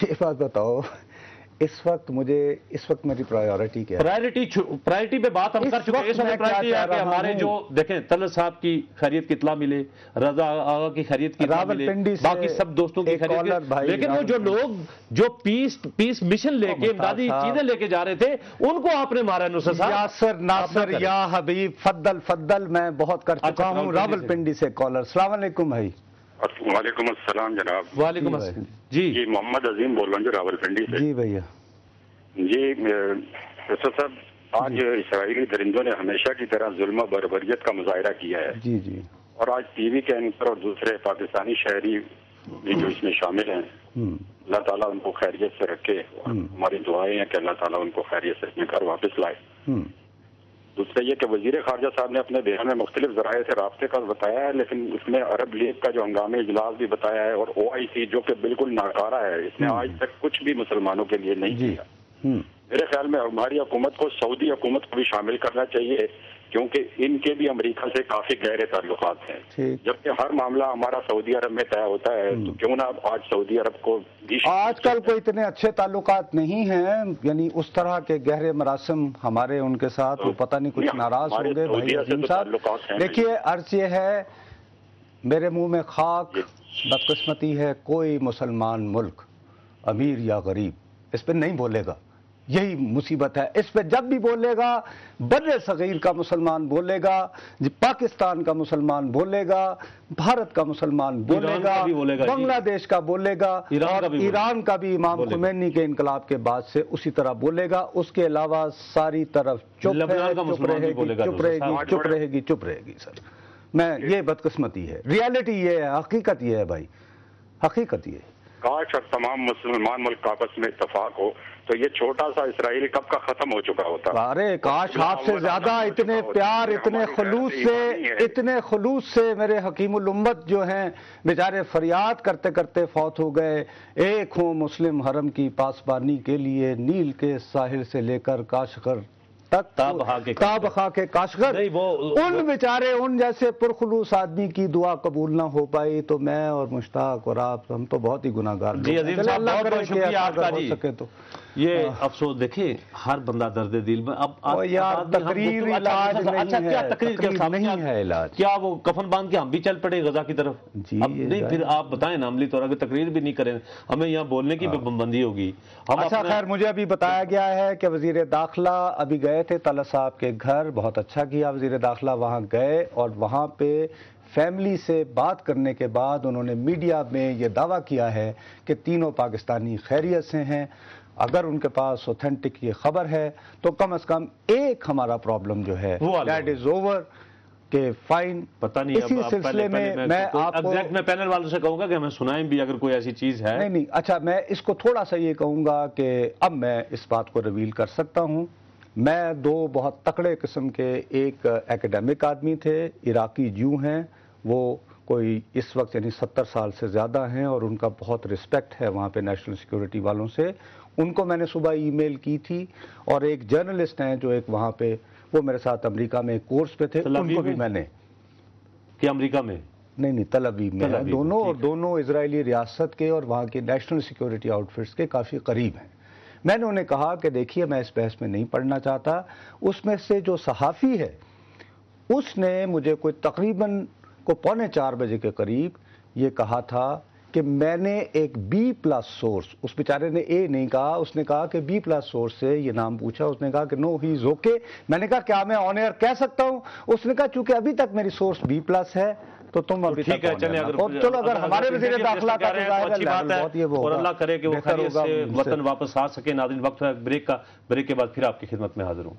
یہ بات بتاؤ اس وقت میری پرائیورٹی کیا ہے؟ پرائیورٹی پہ بات ہم کر چکے ہیں. اس وقت پرائیورٹی ہے کہ ہمارے جو دیکھیں طلعت صاحب کی خیریت کی اطلاع ملے, رضا آغا کی خیریت کی اطلاع ملے, باقی سب دوستوں کی خیریت کی, لیکن وہ جو لوگ جو پیس مشن لے کے امدادی چیزیں لے کے جا رہے تھے ان کو آپ نے مارا. نصرت صاحب, یاسر ناصر, یا حبیب, فضل میں بہت کر چکا ہوں. راول پنڈی سے کالر. السلام علیکم بھائی. وعلیکم السلام جناب. وعلیکم السلام. جی محمد عظیم بول رہا ہوں جو راول پنڈی سے. جی بھیا. جی نصرت صاحب, آج اسرائیلی درندوں نے ہمیشہ کی طرح ظلم و بربریت کا مظاہرہ کیا ہے. جی جی. اور آج ٹی وی کے اینکر اور دوسرے پاکستانی شہری جو اس میں شامل ہیں, اللہ تعالیٰ ان کو خیریت سے رکھے, اور ہماری دعائیں ہیں کہ اللہ تعالیٰ ان کو خیریت سے اپنے گھر واپس لائے. دوسرا یہ کہ وزیر خارجہ صاحب نے اپنے بیان میں مختلف ذرائع سے رابطے کا بتایا ہے, لیکن اس میں عرب لیگ کا جو ہنگامی اجلاس بھی بتایا ہے, اور OIC جو کہ بالکل ناکارہ ہے, اس نے آج تک کچھ بھی مسلمانوں کے لیے نہیں کیا. میرے خیال میں ہماری حکومت کو سعودی حکومت کو بھی شامل کرنا چاہیے, کیونکہ ان کے بھی امریکہ سے کافی گہرے تعلقات ہیں. جبکہ ہر معاملہ ہمارا سعودی عرب میں طے ہوتا ہے, تو کیوں نہ آج سعودی عرب کو بھی آج کل کوئی اتنے اچھے تعلقات نہیں ہیں, یعنی اس طرح کے گہرے مراسم ہمارے ان کے ساتھ, وہ پتہ نہیں کچھ ناراض ہوں گے بھائی عظیم صاحب. دیکھیے عرض یہ ہے, میرے منہ میں خاک, بدقسمتی ہے کوئی مسلمان ملک امیر یا غریب اس پہ نہیں بولے گا. یہی مصیبت ہے. اس پہ جب بھی بولے گا بر صغیر کا مسلمان بولے گا, پاکستان کا مسلمان بولے گا, بھارت کا مسلمان بولے گا, بنگلہ دیش کا بولے گا, اور ایران کا بھی امام خمینی کے انقلاب کے بعد سے اسی طرح بولے گا. اس کے علاوہ ساری طرف چپ رہے گی. سر میں, یہ بدقسمتی ہے, ریالٹی یہ ہے, حقیقت یہ ہے بھائی, حقیقت یہ ہے. کاش اور تمام مسلمان ملک آپس میں اتفاق ہو تو یہ چھوٹا سا اسرائیل کب کا ختم ہو چکا ہوتا. ارے کاش آپ سے زیادہ اتنے پیار, اتنے خلوص سے میرے حکیم الامت جو ہیں بیچارے فریاد کرتے کرتے فوت ہو گئے. ایک ہوں مسلم حرم کی پاسبانی کے لیے, نیل کے ساحل سے لے کر کاشغر تک, تابخا کے کاشغر. ان بیچارے ان جیسے پرخلوص آدمی کی دعا قبول نہ ہو پائی تو میں اور مشتاق اور آپ ہم تو بہت ہی گناہ گار. جی عظیم صاحب, بہت بہت شکریہ آپ کا. جی تو یہ افسوس دیکھیں ہر بندہ درد دل میں. اب یار تقریر علاج نہیں ہے, تقریر نہیں ہے علاج. کیا وہ کفن باندھ کے ہم بھی چل پڑے غزہ کی طرف؟ اب نہیں, پھر آپ بتائیں نا, عملی طور اگر تقریر بھی نہیں کریں ہمیں یہاں بولنے کی پابندی ہوگی. اچھا خیر, مجھے ابھی بتایا گیا ہے کہ وزیر داخلہ ابھی گئے تھے طلعت صاحب کے گھر. بہت اچھا کیا وزیر داخلہ وہاں گئے, اور وہاں پہ فیملی سے بات کرنے کے بعد انہوں نے میڈیا میں یہ دعویٰ کیا ہے کہ تینوں پاکستانی خیریت سے ہیں. اگر ان کے پاس اوتھینٹک یہ خبر ہے تو کم از کم ایک ہمارا پرابلم جو ہے دیٹ از اوور, کہ فائن. پتہ نہیں, اسی سلسلے میں آپ کو میں پینل والوں سے کہوں گا کہ ہمیں سنائیں بھی اگر کوئی ایسی چیز ہے. نہیں, اچھا میں اس کو تھوڑا سا یہ کہوں گا کہ اب میں اس بات کو ریویل کر سکتا ہوں. میں دو بہت تکڑے قسم کے, ایک ایکیڈیمک آدمی تھے, عراقی جو ہیں, وہ کوئی اس وقت یعنی 70 سال سے زیادہ ہیں, اور ان کا بہت رسپیکٹ ہے وہاں پہ نیشنل سیکیورٹی والوں سے. ان کو میں نے صبح ای میل کی تھی. اور ایک جرنلسٹ ہیں جو ایک وہاں پہ, وہ میرے ساتھ امریکہ میں ایک کورس پہ تھے, ان کو بھی میں نے. کہ امریکہ میں نہیں, تل ابیب میں دونوں, اور دونوں اسرائیلی ریاست کے اور وہاں کی نیشنل سیکیورٹی آؤٹ فٹس کے کافی قریب ہیں. میں نے انہیں کہا کہ دیکھیے میں اس بحث میں نہیں پڑھنا چاہتا. اس میں سے جو صحافی ہے اس نے مجھے کوئی تقریباً 3:45 بجے کے قریب یہ کہا تھا کہ میں نے ایک B+ سورس, اس بیچارے نے A نہیں کہا, اس نے کہا کہ B+ سورس سے یہ نام پوچھا, اس نے کہا کہ نو ہی از اوکے. میں نے کہا کیا میں آن ایئر کہہ سکتا ہوں؟ اس نے کہا چونکہ ابھی تک میری سورس B+ ہے تو تم ابھی تک چلو اگر ہمارے وزیر داخلہ کا اچھی بات ہے, اور اللہ کرے کہ وہ خیریت سے وطن واپس آ سکے. ناظرین وقت ہے بریک کا, بریک کے بعد پھر آپ کی خدمت میں حاضر ہوں.